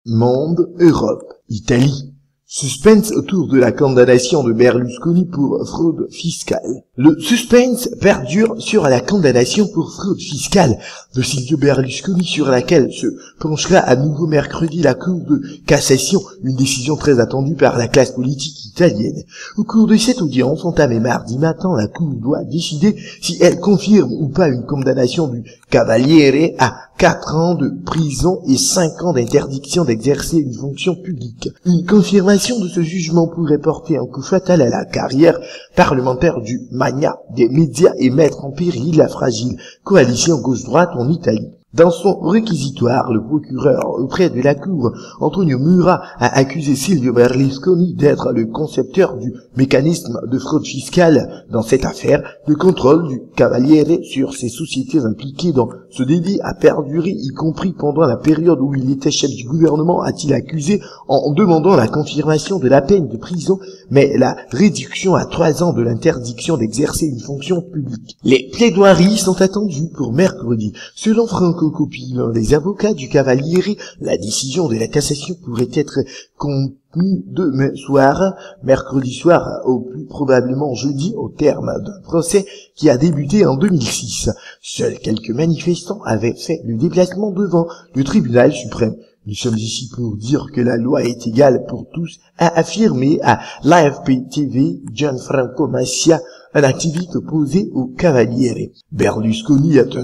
Monde, Europe, Italie. Suspense autour de la condamnation de Berlusconi pour fraude fiscale. Le suspense perdure sur la condamnation pour fraude fiscale de Silvio Berlusconi, sur laquelle se penchera à nouveau mercredi la Cour de cassation, une décision très attendue par la classe politique italienne. Au cours de cette audience entamée mardi matin, la Cour doit décider si elle confirme ou pas une condamnation du Cavaliere à 4 ans de prison et 5 ans d'interdiction d'exercer une fonction publique. Une confirmation de ce jugement pourrait porter un coup fatal à la carrière parlementaire du magnat des médias et mettre en péril la fragile coalition gauche-droite en Italie. Dans son réquisitoire, le procureur auprès de la Cour, Antonio Mura, a accusé Silvio Berlusconi d'être le concepteur du mécanisme de fraude fiscale dans cette affaire. Le contrôle du Cavaliere sur ses sociétés impliquées dans ce délit a perduré, y compris pendant la période où il était chef du gouvernement, a-t-il accusé, en demandant la confirmation de la peine de prison, mais la réduction à 3 ans de l'interdiction d'exercer une fonction publique. Les plaidoiries sont attendues pour mercredi. Selon Franco Coppi, l'un des avocats du Cavaliere, la décision de la cassation pourrait être contenue demain soir, mercredi soir, au plus probablement jeudi, au terme d'un procès qui a débuté en 2006. Seuls quelques manifestants avaient fait le déplacement devant le tribunal suprême. Nous sommes ici pour dire que la loi est égale pour tous, a affirmé à l'AFP TV Gianfranco Massia, un activiste opposé au Cavaliere. Berlusconi est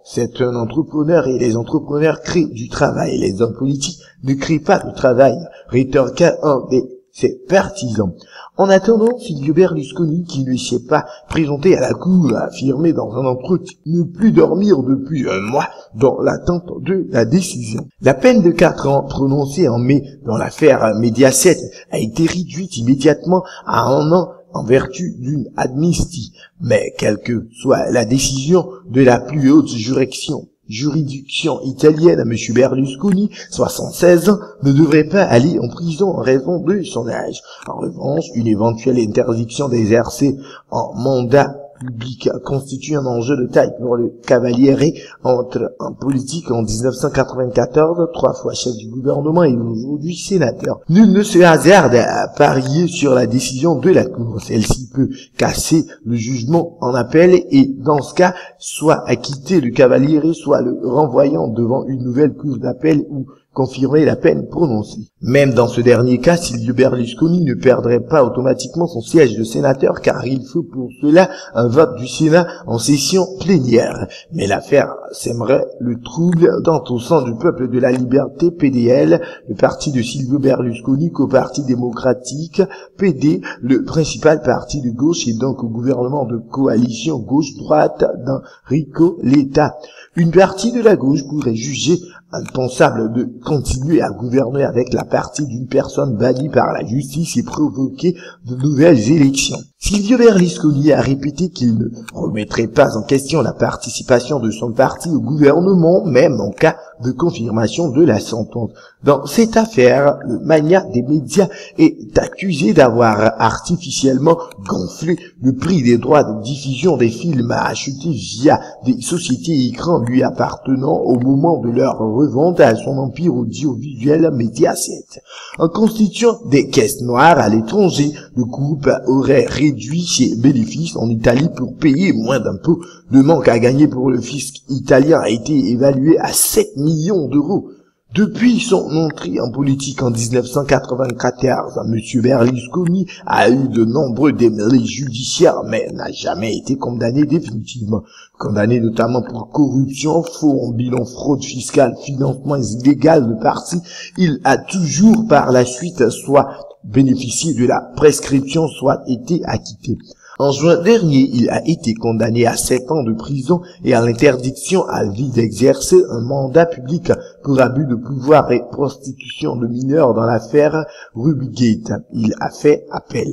c'est un entrepreneur et les entrepreneurs créent du travail. Les hommes politiques ne créent pas de travail, rétorqua un de ses partisans. En attendant, Silvio Berlusconi, qui ne s'est pas présenté à la Cour, a affirmé dans un entretien ne plus dormir depuis un mois dans l'attente de la décision. La peine de 4 ans prononcée en mai dans l'affaire Mediaset a été réduite immédiatement à 1 an en vertu d'une amnistie. Mais quelle que soit la décision de la plus haute juridiction italienne, M. Berlusconi, 76 ans, ne devrait pas aller en prison en raison de son âge. En revanche, une éventuelle interdiction d'exercer en mandat public constitue un enjeu de taille pour le Cavaliere. Entre en politique en 1994, 3 fois chef du gouvernement et aujourd'hui sénateur. Nul ne se hasarde à parier sur la décision de la Cour. Celle-ci peut casser le jugement en appel et, dans ce cas, soit acquitter le Cavaliere, soit le renvoyant devant une nouvelle cour d'appel ou confirmer la peine prononcée. Même dans ce dernier cas, Silvio Berlusconi ne perdrait pas automatiquement son siège de sénateur, car il faut pour cela un vote du Sénat en session plénière. Mais l'affaire sèmerait le trouble tant au sein du Peuple de la Liberté, PDL, le parti de Silvio Berlusconi, qu'au Parti démocratique, PD, le principal parti de gauche et donc au gouvernement de coalition gauche-droite d'Enrico Letta. Une partie de la gauche pourrait juger impensable de continuer à gouverner avec la partie d'une personne bannie par la justice et provoquer de nouvelles élections. Silvio Berlusconi a répété qu'il ne remettrait pas en question la participation de son parti au gouvernement, même en cas de confirmation de la sentence. Dans cette affaire, le magnat des médias est accusé d'avoir artificiellement gonflé le prix des droits de diffusion des films achetés via des sociétés écrans lui appartenant au moment de leur revente à son empire audiovisuel Mediaset. En constituant des caisses noires à l'étranger, le groupe aurait réduit ses bénéfices en Italie pour payer moins d'impôts. Le manque à gagner pour le fisc italien a été évalué à 7 millions d'euros. Depuis son entrée en politique en 1994, M. Berlusconi a eu de nombreux démêlés judiciaires, mais n'a jamais été condamné définitivement. Condamné notamment pour corruption, faux en bilan, fraude fiscale, financement illégal de partis, il a toujours par la suite soit bénéficié de la prescription, soit été acquitté. En juin dernier, il a été condamné à 7 ans de prison et à l'interdiction à vie d'exercer un mandat public pour abus de pouvoir et prostitution de mineurs dans l'affaire Rubygate. Il a fait appel.